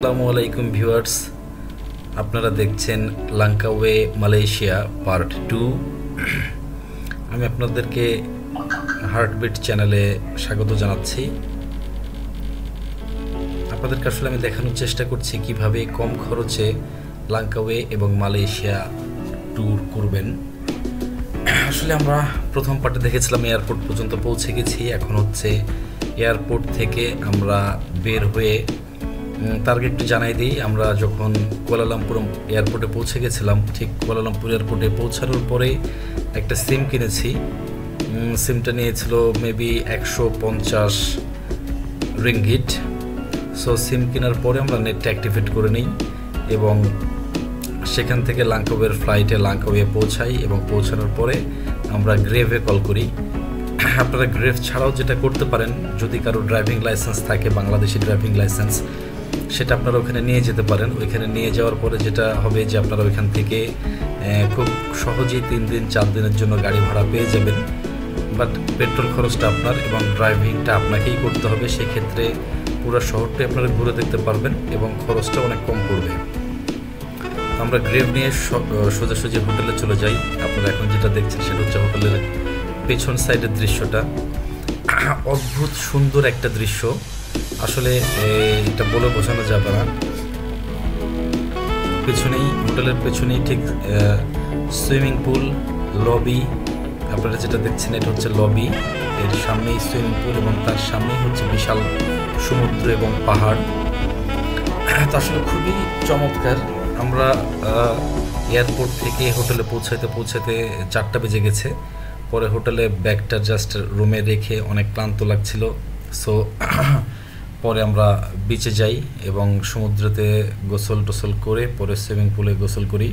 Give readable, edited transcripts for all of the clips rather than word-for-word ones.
আসসালামু আলাইকুম ভিউয়ার্স, আপনারা দেখছেন লাঙ্কাওয়ে মালয়েশিয়া পার্ট 2। আমি আপনাদেরকে হার্টবিট চ্যানেলে স্বাগত জানাচ্ছি। আপনাদেরকে আসলে আমি দেখানোর চেষ্টা করছি কিভাবে কম খরচে লাঙ্কাওয়ে এবং মালয়েশিয়া ট্যুর করবেন। আসলে আমরা প্রথম পার্টে দেখেছিলাম এয়ারপোর্ট পর্যন্ত পৌঁছে গেছি। এখন হচ্ছে এয়ারপোর্ট থেকে আমরা বের হয়ে তার আগে একটু জানাই দিই, আমরা যখন কুয়ালালামপুর এয়ারপোর্টে পৌঁছে গেছিলাম, ঠিক কুয়ালালামপুর এয়ারপোর্টে পৌঁছানোর পরে একটা সিম কিনেছি। সিমটা নিয়েছিল মেবি 150 রিঙ্গিট। সো সিম কেনার পরে আমরা নেটটা অ্যাক্টিভেট করে নিই এবং সেখান থেকে লাঙ্কাওয়ের ফ্লাইটে লাঙ্কাওয়ে পৌঁছাই এবং পৌঁছানোর পরে আমরা গ্রেভে কল করি। আপনারা গ্রেভ ছাড়াও যেটা করতে পারেন, যদি কারো ড্রাইভিং লাইসেন্স থাকে, বাংলাদেশি ড্রাইভিং লাইসেন্স, সেটা আপনারা ওখানে নিয়ে যেতে পারেন। ওইখানে নিয়ে যাওয়ার পরে যেটা হবে যে আপনারা ওইখান থেকে খুব সহজেই 3 দিন 4 দিনের জন্য গাড়ি ভাড়া পেয়ে যাবেন। বাট পেট্রোল খরচটা আপনার এবং ড্রাইভিংটা আপনাকেই করতে হবে। সেক্ষেত্রে পুরো শহরটাই আপনারা ঘুরে দেখতে পারবেন এবং খরচটা অনেক কম পড়বে। আমরা গ্রেভ নিয়ে সোজাসুজি হোটেলে চলে যাই। আপনারা এখন যেটা দেখছেন সেটা হচ্ছে হোটেলের পেছন সাইডের দৃশ্যটা। অদ্ভুত সুন্দর একটা দৃশ্য, আসলে এটা বলে বোঝানো যাবে না। পেছনেই, হোটেলের পেছনেই ঠিক সুইমিং পুল, লবি। আপনারা যেটা দেখছেন এটা হচ্ছে লবি, এর সামনেই সুইমিং পুল এবং তার সামনেই হচ্ছে বিশাল সমুদ্র এবং পাহাড়। তো আসলে খুবই চমৎকার। আমরা এয়ারপোর্ট থেকে হোটেলে পৌঁছাতে 4টা বেজে গেছে। পরে হোটেলে ব্যাগটা জাস্ট রুমে রেখে অনেক ক্লান্ত লাগছিল। সো পরে আমরা বিচে যাই এবং সমুদ্রেতে গোসল টোসল করে পরে সুইমিং পুলে গোসল করি।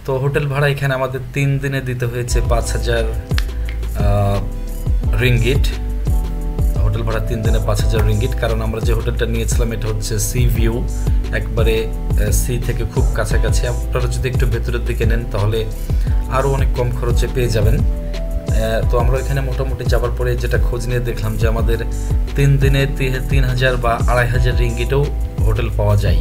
তো হোটেল ভাড়া এখানে আমাদের 3 দিনে দিতে হয়েছে 5000 রিঙ্গিট। হোটেল ভাড়া 3 দিনে 5000 রিঙ্গিট। কারণ আমরা যে হোটেলটা নিয়েছিলাম এটা হচ্ছে সি ভিউ, একবারে সি থেকে খুব কাছাকাছি। আপনারা যদি একটু ভেতরের দিকে নেন তাহলে আরও অনেক কম খরচে পেয়ে যাবেন। তো আমরা এখানে মোটামুটি যাবার পরে যেটা খোঁজ নিয়ে দেখলাম যে আমাদের 3 দিনে 3000 বা 2500 রিঙ্গিটেও হোটেল পাওয়া যায়।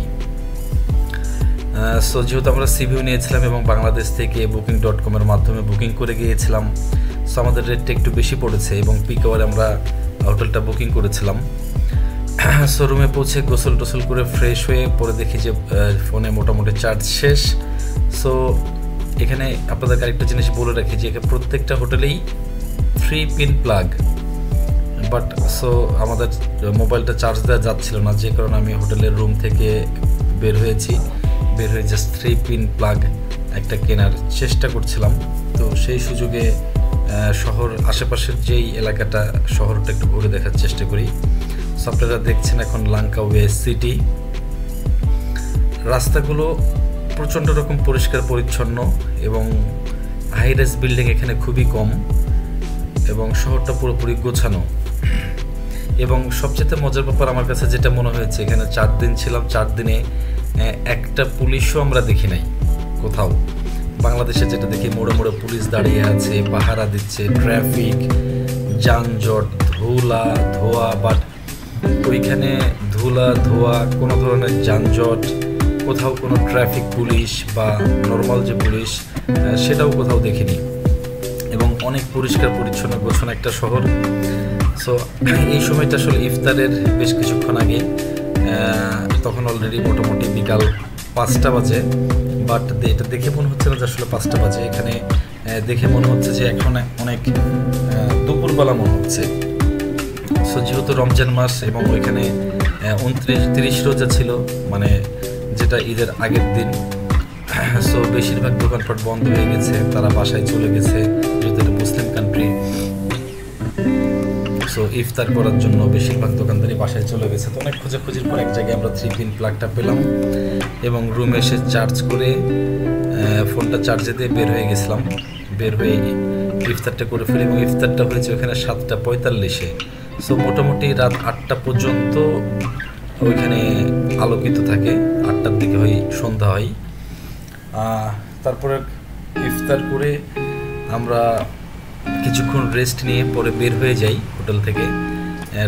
সো যেহেতু আমরা সিভিউ নিয়েছিলাম এবং বাংলাদেশ থেকে booking.com এর মাধ্যমে বুকিং করে গিয়েছিলাম, সো আমাদের রেটটা একটু বেশি পড়েছে এবং পিক আওয়ারে আমরা হোটেলটা বুকিং করেছিলাম। সো রুমে পৌঁছে গোসল টোসল করে ফ্রেশ হয়ে পরে দেখি যে ফোনে মোটামুটি চার্জ শেষ। সো এখানে আপনাদের আরেকটা জিনিস বলে রাখি যে এখানে প্রত্যেকটা হোটেলেই 3 পিন প্লাগ। বাট সো আমাদের মোবাইলটা চার্জ দেওয়া যাচ্ছিল না, যে কারণে আমি হোটেলের রুম থেকে বের হয়ে জাস্ট 3 পিন প্লাগ একটা কেনার চেষ্টা করছিলাম। তো সেই সুযোগে শহর আশেপাশের যেই এলাকাটা, শহরটা একটু ঘুরে দেখার চেষ্টা করি। সো আপনারা দেখছেন এখন লাঙ্কাওয়ে সিটি। রাস্তাগুলো প্রচণ্ড রকম পরিষ্কার পরিচ্ছন্ন এবং হাইরাইজ বিল্ডিং এখানে খুবই কম এবং শহরটা পুরোপুরি গোছানো। এবং সবচেয়ে মজার ব্যাপার আমার কাছে যেটা মনে হয়েছে, এখানে 4 দিন ছিলাম, 4 দিনে একটা পুলিশও আমরা দেখি নাই কোথাও। বাংলাদেশে যেটা দেখি মোড়ে মোড়ে পুলিশ দাঁড়িয়ে আছে, পাহারা দিচ্ছে, ট্রাফিক, যানজট, ধোয়া। বাট ওইখানে ধোয়া, কোনো ধরনের যানজট, কোথাও কোনো ট্রাফিক পুলিশ বা নর্মাল যে পুলিশ সেটাও কোথাও দেখিনি এবং অনেক পরিষ্কার পরিচ্ছন্ন গোছানো একটা শহর। সো এই সময়টা আসলে ইফতারের বেশ কিছুক্ষণ আগে, তখন অলরেডি মোটামুটি বিকাল 5টা বাজে। বাট এটা দেখে মনে হচ্ছে না যে আসলে 5টা বাজে। এখানে দেখে মনে হচ্ছে যে এখন অনেক দুপুরবেলা মনে হচ্ছে। সো যেহেতু রমজান মাস এবং ওইখানে 29-30 রোজা ছিল, মানে যেটা ঈদের আগের দিন। সো বেশিরভাগ দোকানপাট বন্ধ হয়ে গেছে, তারা বাসায় চলে গেছে, যেহেতু এটা মুসলিম কান্ট্রি। সো ইফতার করার জন্য বেশিরভাগ দোকানদারই বাসায় চলে গেছে। তো অনেক খোঁজাখুঁজির পর এক জায়গায় আমরা 3 পিন প্লাগটা পেলাম এবং রুমে এসে চার্জ করে ফোনটা চার্জে দিয়ে বের হয়ে গেছিলাম। বের হয়ে ইফতারটা করে ফেলি এবং ইফতারটা হয়েছে ওখানে 7:45-এ। সো মোটামুটি রাত 8টা পর্যন্ত ওইখানে আলোকিত থাকে। 8টার দিকে সন্ধ্যা হয়। তারপরে ইফতার করে আমরা কিছুক্ষণ রেস্ট নিয়ে পরে বের হয়ে যাই হোটেল থেকে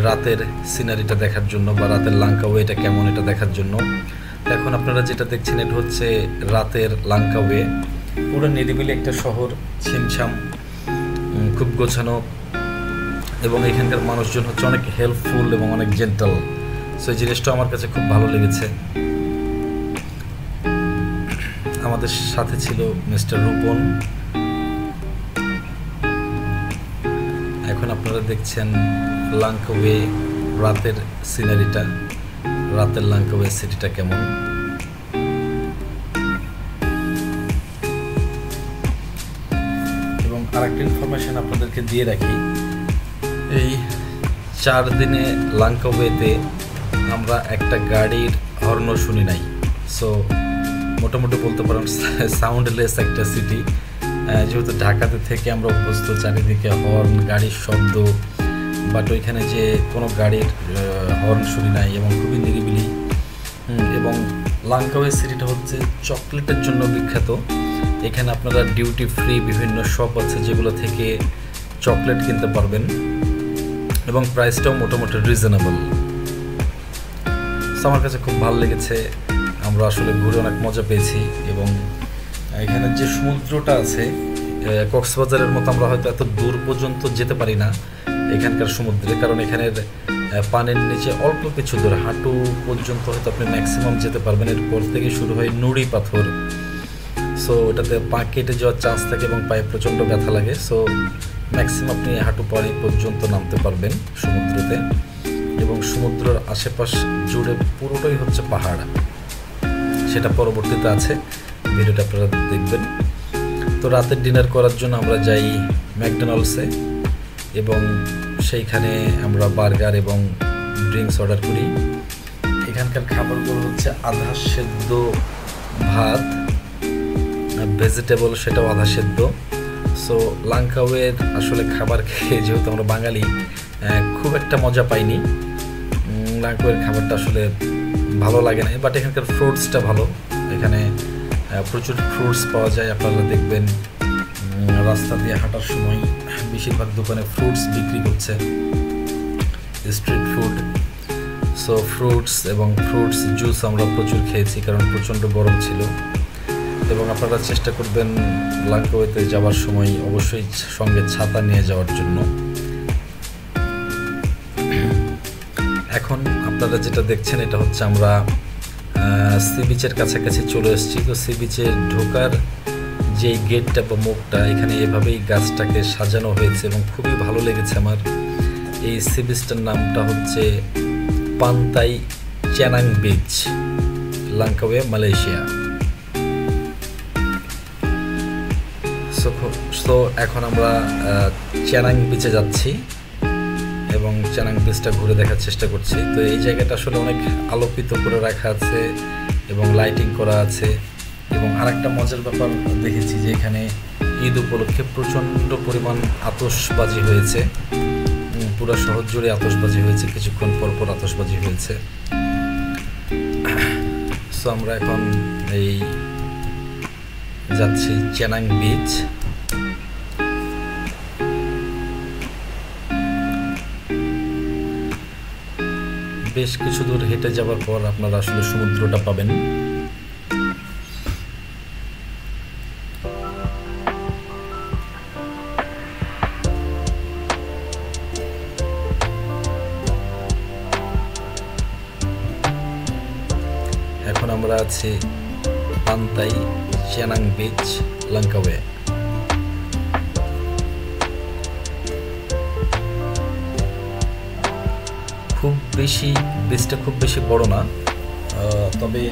রাতের সিনারিটা দেখার জন্য বা রাতের লাঙ্কাওয়েটা কেমন এটা দেখার জন্য। এখন আপনারা যেটা দেখছেন এটা হচ্ছে রাতের লাঙ্কাওয়ে। পুরো নিরিবিলি একটা শহর, ছিমছাম, খুব গোছানো, এবং এখানকার মানুষজন হচ্ছে অনেক হেল্পফুল এবং অনেক জেন্টাল। সো এই জিনিসটা আমার কাছে খুব ভালো লেগেছে। আমাদের সাথে ছিল মিস্টার রূপন। এখন আপনারা দেখছেন লাঙ্কাওয়ে রাতের সিনারিটা, রাতের লাঙ্কাওয়ে সিটিটা কেমন। এবং আরেকটা ইনফরমেশন আপনাদেরকে দিয়ে রাখি, এই 4 দিনে লাঙ্কাওয়েতে আমরা একটা গাড়ির হর্ন শুনি নাই। সো মোটামুটি বলতে পারেন সাউন্ডলেস একটা সিটি। যেহেতু ঢাকাতে থেকে আমরা অভ্যস্ত চারিদিকে হর্ন, গাড়ির শব্দ, বাট ওইখানে যে কোনো গাড়ির হর্ন শুনি নাই এবং খুবই নিরিবিলি। এবং লাঙ্কাওয়ে সিটিটা হচ্ছে চকলেটের জন্য বিখ্যাত। এখানে আপনারা ডিউটি ফ্রি বিভিন্ন শপ আছে যেগুলো থেকে চকলেট কিনতে পারবেন এবং প্রাইসটাও মোটামুটি রিজনেবল। আমার কাছে খুব ভালো লেগেছে। আমরা আসলে ঘুরে অনেক মজা পেয়েছি। এবং এখানে যে সমুদ্রটা আছে কক্সবাজারের মতো আমরা হয়তো এত দূর পর্যন্ত যেতে পারি না এখানকার সমুদ্রে, কারণ এখানের পানির নিচে অল্প কিছু দূর, হাঁটু পর্যন্ত হয়তো আপনি ম্যাক্সিমাম যেতে পারবেন। এরপর থেকে শুরু হয় নুড়ি পাথর। সো ওটাতে পা কেটে যাওয়ার চান্স থাকে এবং পায়ে প্রচণ্ড ব্যথা লাগে। সো ম্যাক্সিমাম আপনি হাঁটু পানি পর্যন্ত নামতে পারবেন সমুদ্রতে। এবং সমুদ্রের আশেপাশ জুড়ে পুরোটাই হচ্ছে পাহাড়। সেটা পরবর্তীতে আছে, ভিডিওটা আপনারা দেখবেন। তো রাতের ডিনার করার জন্য আমরা যাই ম্যাকডোনাল্ডসে এবং সেইখানে আমরা বার্গার এবং ড্রিঙ্কস অর্ডার করি। এখানকার খাবারগুলো হচ্ছে আধা সেদ্ধ ভাত, ভেজিটেবল সেটাও আধা সেদ্ধ। সো লাঙ্কাওয়ের আসলে খাবার খেয়ে যেহেতু আমরা বাঙালি খুব একটা মজা পাইনি। লাঙ্কাওয়ের খাবারটা আসলে ভালো লাগে না, বাট এখানকার ফ্রুটসটা ভালো। এখানে প্রচুর ফ্রুটস পাওয়া যায়। আপনারা দেখবেন রাস্তা দিয়ে হাঁটার সময় বেশিরভাগ দোকানে ফ্রুটস বিক্রি করছে, স্ট্রিট ফুড। সো ফ্রুটস এবং ফ্রুটস জুস আমরা প্রচুর খেয়েছি কারণ প্রচণ্ড গরম ছিল। এবং আপনারা চেষ্টা করবেন লাঙ্কাওয়েতে যাওয়ার সময় অবশ্যই সঙ্গে ছাতা নিয়ে যাওয়ার জন্য। এখন আপনারা যেটা দেখছেন এটা হচ্ছে আমরা সি বিচের কাছাকাছি চলে এসেছি। তো সি বিচে ঢোকার যে গেটটা বা মুখটা, এখানে এভাবেই গাছটাকে সাজানো হয়েছে এবং খুবই ভালো লেগেছে আমার। এই সি বিচটার নামটা হচ্ছে Pantai Cenang beach, Langkawi, Malaysia. So এখন আমরা চ্যানাং বিচে যাচ্ছি এবং চ্যানাং বিচটা ঘুরে দেখার চেষ্টা করছি। তো এই জায়গাটা আসলে অনেক আলোকিত করে রাখা আছে এবং লাইটিং করা আছে। এবং আরেকটা মজার ব্যাপার দেখেছি যে এখানে ঈদ উপলক্ষে প্রচণ্ড পরিমাণ আতশবাজি হয়েছে। পুরো শহর জুড়ে আতশবাজি হয়েছে, কিছুক্ষণ পর পর আতশবাজি হয়েছে। সো আমরা এখন এই যাচ্ছি চ্যানাং বিচ। বেশ কিছু দূর হেঁটে যাওয়ার পর আপনারা আসলে সমুদ্রটা পাবেন। এখন আমরা আছি পান্তাই চ্যানাং বিচ, লাঙ্কাওয়ে। বিচটা খুব বেশি বড় না, তবে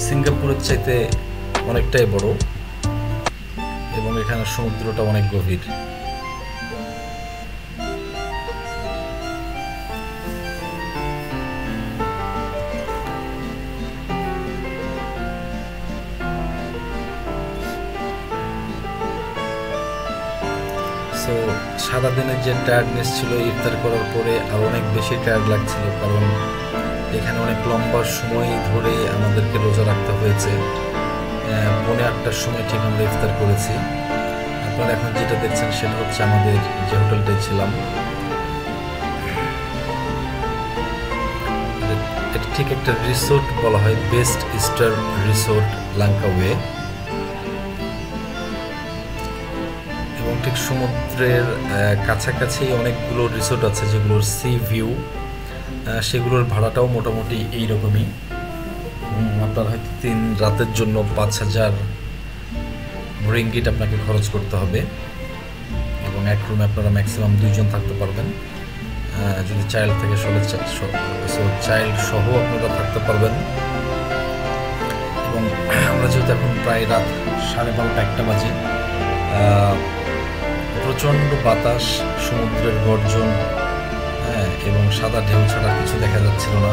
সিঙ্গাপুরের চাইতে অনেকটাই বড় এবং এখানে সমুদ্রটা অনেক গভীর। সো সারাদিনের যে টায়ার্ডনেস ছিল ইফতার করার পরে আর অনেক বেশি টায়ার্ড লাগছিল, কারণ এখানে অনেক লম্বা সময় ধরে আমাদেরকে রোজা রাখতে হয়েছে। 8:30টার সময় ঠিক আমরা ইফতার করেছি। আপনারা এখন যেটা দেখছেন সেটা হচ্ছে আমাদের যে হোটেলটায় ছিলাম। ঠিক একটা রিসোর্ট বলা হয়, বেস্ট স্টার রিসোর্ট লাঙ্কাওয়ে। এবং ঠিক সমুদ্রের কাছাকাছি অনেকগুলো রিসোর্ট আছে যেগুলোর সি ভিউ, সেগুলোর ভাড়াটাও মোটামুটি এইরকমই। আপনার হয়তো 3 রাতের জন্য 5,000 রিঙ্গিট আপনাকে খরচ করতে হবে, এবং এক রুমে আপনারা ম্যাক্সিমাম 2 জন থাকতে পারবেন। যদি চাইল্ড থাকে চাইল্ড সহ আপনারা থাকতে পারবেন। এবং আমরা যেহেতু এখন প্রায় রাত 12:30-1টা বাজে, প্রচণ্ড বাতাস, সমুদ্রের গর্জন, এবং সাদা ঢেউ ছাড়া কিছু দেখা যাচ্ছিল না।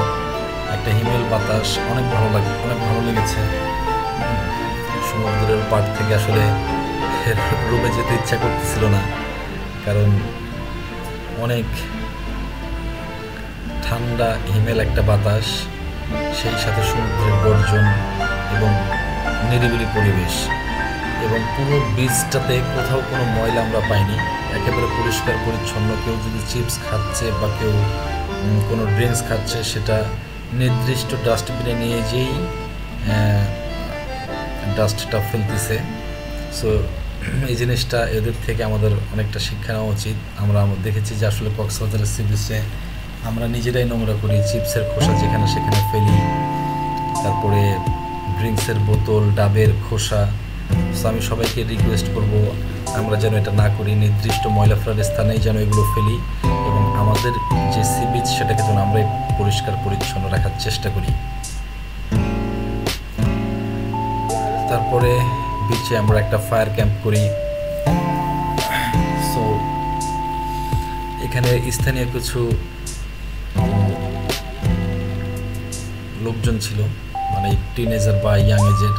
একটা হিমেল বাতাস, অনেক ভালো লেগেছে। সমুদ্রের পাড় থেকে আসলে রুমে যেতে ইচ্ছা করতেছিল না, কারণ অনেক ঠান্ডা হিমেল একটা বাতাস, সেই সাথে সমুদ্রের গর্জন এবং নিরিবিলি পরিবেশ। এবং পুরো বিচটাতে কোথাও কোনো ময়লা আমরা পাইনি, একেবারে পরিষ্কার পরিচ্ছন্ন। কেউ যদি চিপস খাচ্ছে বা কেউ কোনো ড্রিঙ্কস খাচ্ছে, সেটা নির্দিষ্ট ডাস্টবিনে নিয়ে যেই ডাস্টটা ফেলতেছে। সো এই জিনিসটা এদের থেকে আমাদের অনেকটা শিক্ষা নেওয়া উচিত। আমরা দেখেছি যে আসলে কক্সবাজারের সি বিচে আমরা নিজেরাই নোংরা করি, চিপসের খোসা যেখানে সেখানে ফেলি, তারপরে ড্রিঙ্কসের বোতল, ডাবের খোসা। সো আমি সবাইকে রিকোয়েস্ট করব আমরা যেন এটা না করি, নির্দিষ্ট ময়লা ফেলার স্থানেই যেন এগুলো ফেলি, এবং আমাদের যে সি বিচ সেটাকে যেন আমরা পরিষ্কার পরিচ্ছন্ন রাখার চেষ্টা করি। তারপরে বিচে আমরা একটা ফায়ার ক্যাম্প করি। সো এখানে স্থানীয় কিছু লোকজন ছিল, মানে টিনেজার বা ইয়াং এজের,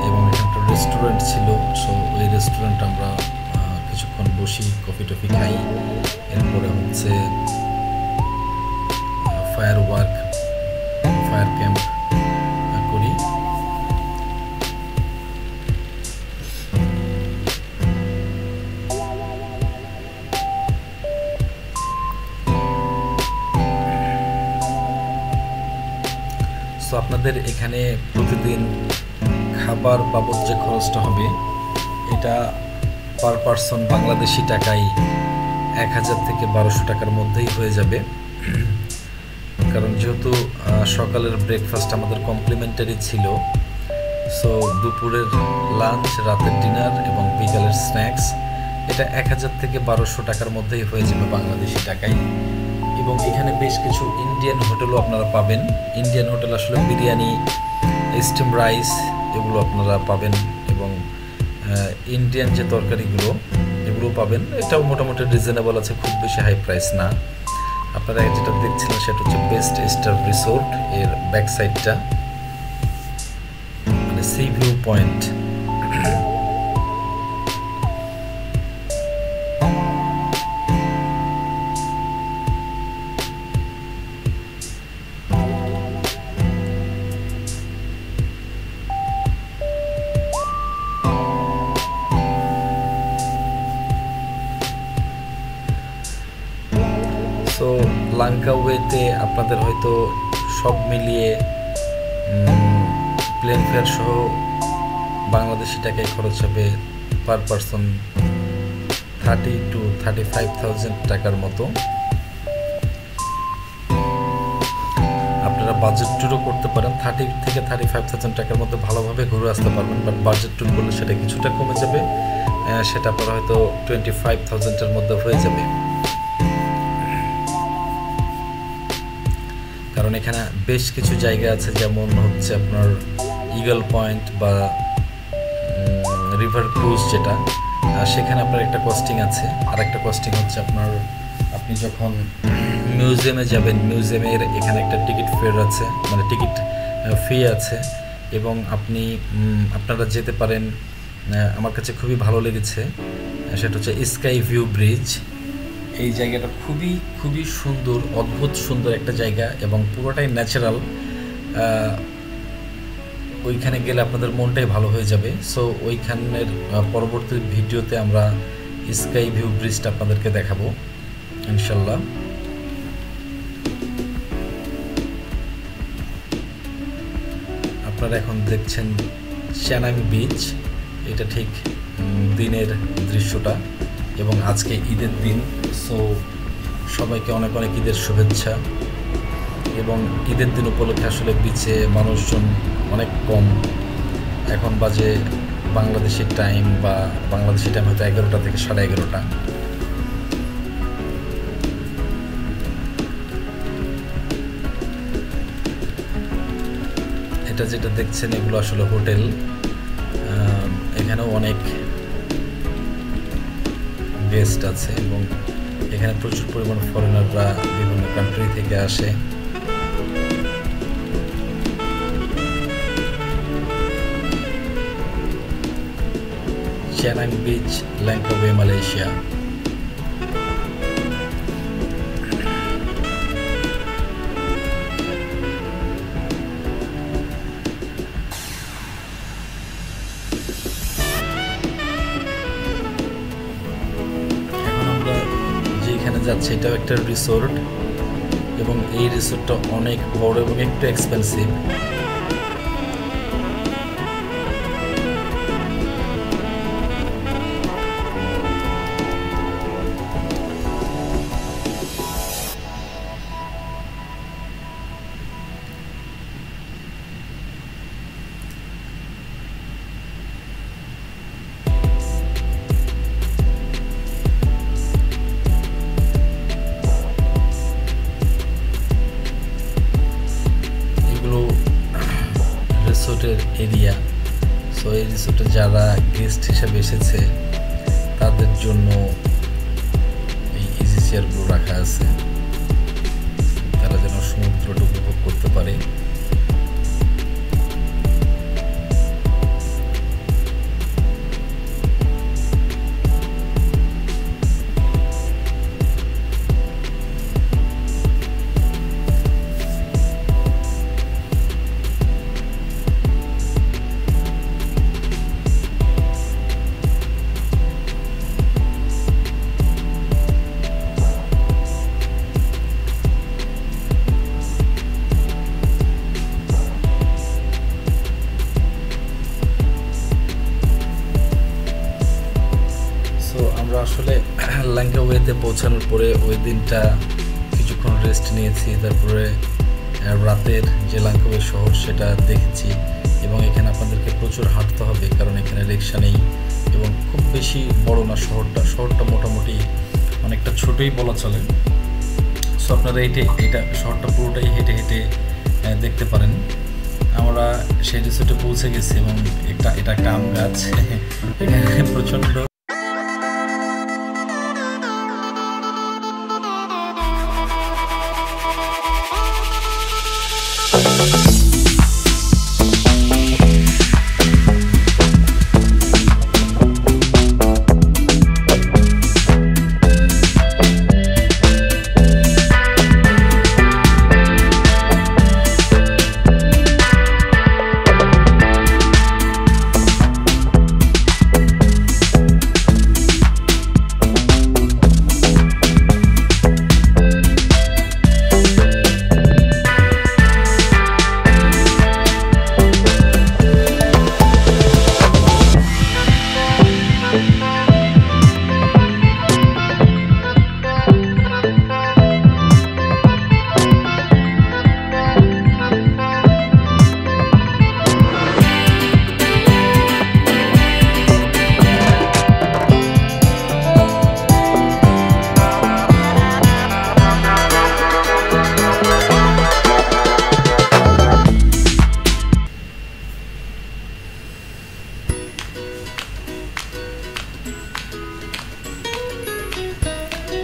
এবং এখানে একটা রেস্টুরেন্ট ছিল। সো ওই রেস্টুরেন্টে আমরা কিছুক্ষণ বসি, কফি টফি খাই। এরপরে হচ্ছে ফায়ার ক্যাম্প করি। সো আপনাদের এখানে প্রতিদিন খাবার বাবদ যে খরচটা হবে, এটা পার পারসন বাংলাদেশি টাকায় 1,000 থেকে 1200 টাকার মধ্যেই হয়ে যাবে। কারণ যেহেতু সকালের ব্রেকফাস্ট আমাদের কমপ্লিমেন্টারি ছিল, সো দুপুরের লাঞ্চ, রাতের ডিনার এবং বিকালের স্ন্যাক্স, এটা 1000 থেকে 1200 টাকার মধ্যেই হয়ে যাবে বাংলাদেশি টাকায়। এবং এখানে বেশ কিছু ইন্ডিয়ান হোটেলও আপনারা পাবেন। ইন্ডিয়ান হোটেল আসলে বিরিয়ানি, স্টিম রাইস এগুলো আপনারা পাবেন, এবং ইন্ডিয়ান যে তরকারিগুলো এগুলো পাবেন। এটাও মোটামুটি রিজনেবল আছে, খুব বেশি হাই প্রাইস না। আপনারা যেটা দেখছিলেন সেটা হচ্ছে বেস্ট স্টার রিসোর্ট, এর ব্যাক সাইডটা, মানে সি ভিউ পয়েন্ট। তো লাঙ্কাওয়েতে আপনাদের হয়তো সব মিলিয়ে প্লেন ফেয়ার সহ বাংলাদেশি টাকায় খরচ হবে পার পারসন 30,000 to 35,000 টাকার মতো। আপনারা বাজেট ট্যুরও করতে পারেন, 30 থেকে 35,000 টাকার মধ্যে ভালোভাবে ঘুরে আসতে পারবেন। বাট বাজেট ট্যুর করলে সেটা কিছুটা কমে যাবে, সেটা আপনারা হয়তো 25,000-এর মধ্যে হয়ে যাবে। কারণ এখানে বেশ কিছু জায়গা আছে, যেমন হচ্ছে আপনার ইগল পয়েন্ট বা রিভার ক্রুজ, যেটা সেখানে আপনার একটা কস্টিং আছে। আর একটা কস্টিং হচ্ছে আপনি যখন মিউজিয়ামে যাবেন, মিউজিয়ামের এখানে একটা টিকিট ফেয়ার আছে, মানে টিকিট ফি আছে। এবং আপনারা যেতে পারেন, আমার কাছে খুবই ভালো লেগেছে, সেটা হচ্ছে স্কাই ভিউ ব্রিজ। এই জায়গাটা খুবই সুন্দর, অদ্ভুত সুন্দর একটা জায়গা, এবং পুরোটাই ন্যাচারাল। ওইখানে গেলে আপনাদের মনটাই ভালো হয়ে যাবে। সো ওইখানের পরবর্তী ভিডিওতে আমরা স্কাই ভিউ ব্রিজটা আপনাদেরকে দেখাবো ইনশাল্লাহ। আপনারা এখন দেখছেন চ্যানাং বিচ। এটা ঠিক দিনের দৃশ্যটা এবং আজকে ঈদের দিন। সো সবাইকে অনেক অনেক ঈদের শুভেচ্ছা। এবং ঈদের দিন উপলক্ষে আসলে বিচে মানুষজন অনেক কম। এখন বাজে বাংলাদেশের টাইম হয়তো 11টা থেকে 11:30। এটা যেটা দেখছেন এগুলো আসলে হোটেল। এখানেও অনেক গেস্ট আছে এবং এখানে প্রচুর পরিমাণ ফরেনাররা বিভিন্ন কান্ট্রি থেকে আসে। চ্যানাং বিচ, ল্যাংকাওয়ে, মালয়েশিয়া। যেখানে যাচ্ছে এটাও একটা রিসোর্ট এবং এই রিসোর্টটা অনেক বড় এবং একটু এক্সপেন্সিভ। রিসোর্টের এরিয়া। সো এই রিসোর্টে যারা গেস্ট হিসেবে এসেছে তাদের জন্য এই ইজি চেয়ারগুলো রাখা আছে, তারা যেন সমুদ্রটা উপভোগ করতে পারে। আমরা আসলে ল্যাংকাওয়েতে পৌঁছানোর পরে ওই দিনটা কিছুক্ষণ রেস্ট নিয়েছি। তারপরে রাতের যে ল্যাংকাওয়ে শহর সেটা দেখেছি এবং এখানে আপনাদেরকে প্রচুর হাঁটতে হবে কারণ এখানে রিক্সা নেই এবং খুব বেশি বড় না শহরটা মোটামুটি অনেকটা ছোটই বলা চলে। সো আপনারা এটা শহরটা পুরোটাই হেঁটে হেঁটে দেখতে পারেন। আমরা সেই রিসোর্টে পৌঁছে গেছি এবং এটা একটা আম গাছ। এখানে প্রচণ্ড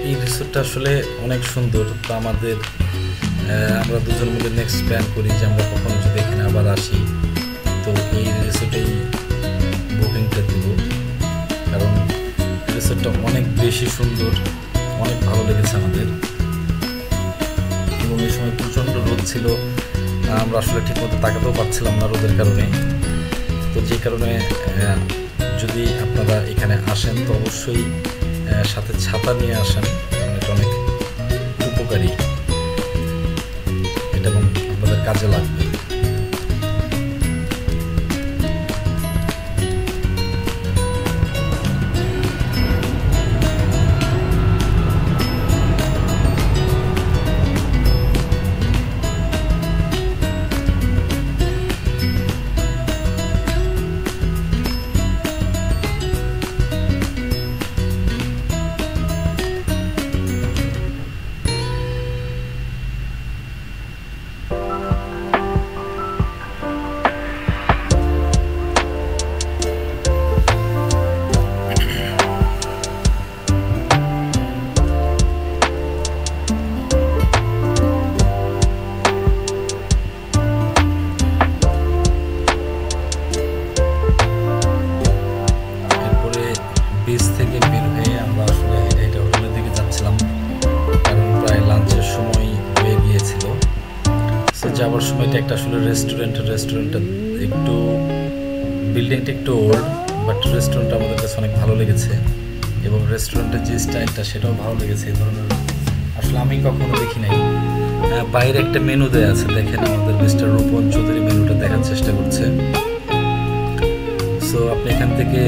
এই রিসোর্টটা আসলে অনেক সুন্দর। তো আমরা দুজন মিলে নেক্সট প্ল্যান করি যে আমরা কখনো যদি এখানে আবার আসি তো এই রিসোর্টেই বুকিংটা দেব, কারণ রিসোর্টটা অনেক বেশি সুন্দর, অনেক ভালো লেগেছে আমাদের। এবং এই সময় প্রচণ্ড রোদ ছিল, আমরা আসলে ঠিকমতো তাকাতেও পারছিলাম না রোদের কারণে। তো যে কারণে যদি আপনারা এখানে আসেন তো অবশ্যই সাথে ছাতা নিয়ে আসেন, এটা অনেক উপকারী, এটা এবং আপনাদের কাজে লাগবে। যাওয়ার সময় এটা একটা আসলে রেস্টুরেন্টটা একটু বিল্ডিংটা একটু ওল্ড, বাট রেস্টুরেন্টটা আমাদের কাছে অনেক ভালো লেগেছে এবং রেস্টুরেন্টের যে স্টাইলটা সেটাও ভালো লেগেছে। এই ধরনের আসলে আমি কখনো দেখি নাই। বাইরে একটা মেনু দেওয়া আছে, দেখেন আমাদের মিস্টার রূপন চৌধুরী মেনুটা দেখার চেষ্টা করছে। সো আপনি এখান থেকে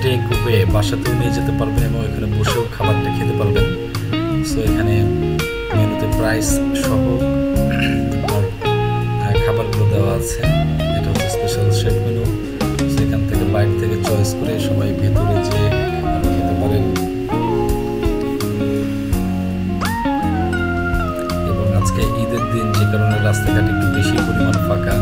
টেক ওয়ে বাসাতেও নিয়ে যেতে পারবেন এবং এখানে বসেও খাবারটা খেতে পারবেন। সো এখানে মেনুতে প্রাইস সহ খাবারগুলো দেওয়া আছে। এটা হচ্ছে স্পেশাল শেফ মেনু। সো এখান থেকে বাইরে থেকে চয়েস করে সবাই ভেতরে যে খেতে পারেন। এবং আজকে ঈদের দিন, যে কারণে রাস্তাঘাট একটু বেশি পরিমাণ ফাঁকা।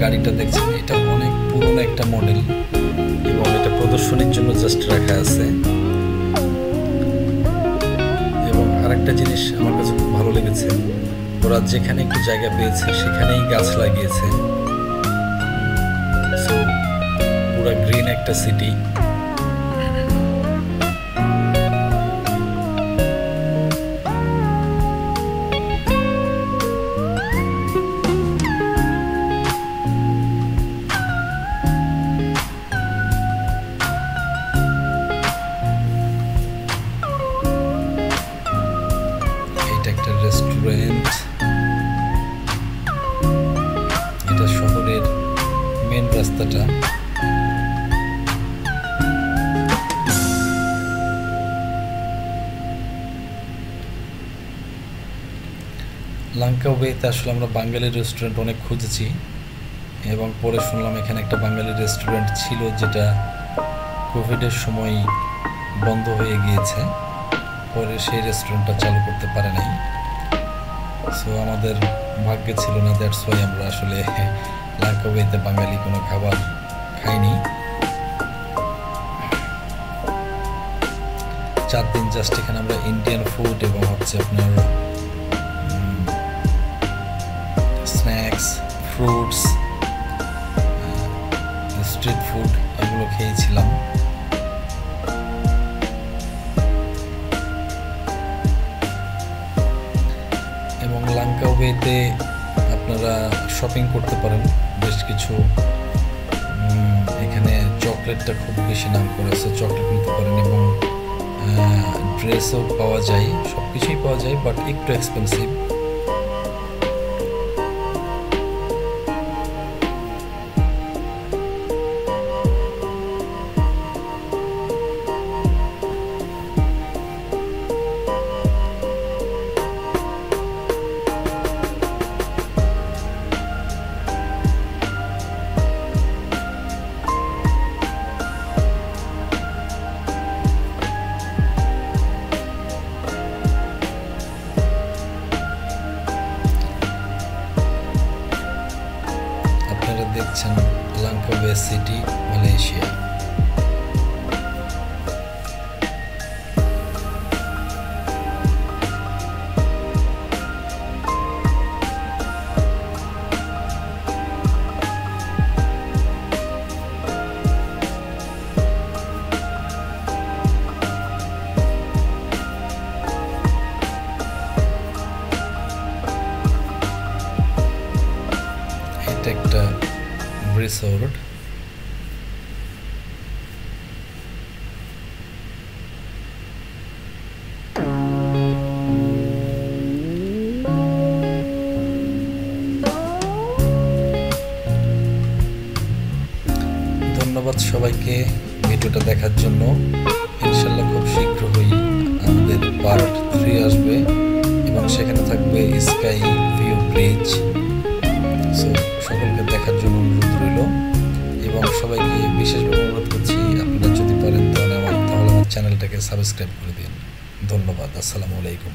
গাড়িটা দেখছেন, এটা অনেক পুরনো একটা মডেল এবং এটা প্রদর্শনীর জন্য জাস্ট রাখা আছে। এবং আরেকটা জিনিস আমার কাছে খুব ভালো লেগেছে, ওরা যেখানে একটু জায়গা পেয়েছে সেখানেই গাছ লাগিয়েছে। সো পুরো গ্রিন একটা সিটি। একটা রেস্টুরেন্ট, এটা শহরের মেন রাস্তাটা। লাঙ্কা ওয়েতে আসলে আমরা বাঙালি রেস্টুরেন্ট অনেক খুঁজেছি এবং পরে শুনলাম এখানে একটা বাঙালি রেস্টুরেন্ট ছিল যেটা কোভিডের সময় বন্ধ হয়ে গিয়েছে, পরে সেই রেস্টুরেন্টটা চালু করতে পারে নাই। সো আমাদের ভাগ্যে ছিল না, দ্যাটস ওয়াই আমরা আসলে লাঙ্কা ওয়েতে বাঙালি কোনো খাবার খাইনি। 4 দিন জাস্ট এখানে আমরা ইন্ডিয়ান ফুড এবং হচ্ছে আপনার স্ন্যাক্স, ফ্রুটস, স্ট্রিট ফুড এগুলো খেয়েছিলাম। এবং লাঙ্কা ওয়েতে আপনারা শপিং করতে পারেন বেশ কিছু। এখানে চকলেটটা খুব বেশি নাম করেছে, চকলেট নিতে পারেন এবং ড্রেসও পাওয়া যায়, সব কিছুই পাওয়া যায়, বাট একটু এক্সপেন্সিভ। দেখছেন লাঙ্কা ওয়ে সিটি, মালয়েশিয়া। এটা একটা রিসোর্ট। ধন্যবাদ সবাইকে ভিডিওটা দেখার জন্য। ইনশাল্লাহ খুব শীঘ্রই আমাদের পার্ট 3 আসবে এবং সেখানে থাকবে স্কাই ভিউ ব্রিজ। সো সকলকে দেখার জন্য অনুরোধ রইল এবং সবাইকে বিশেষভাবে অনুরোধ করছি আপনারা যদি পারেন তাহলে আমার চ্যানেলটাকে সাবস্ক্রাইব করে দিন। ধন্যবাদ। আসসালামু আলাইকুম।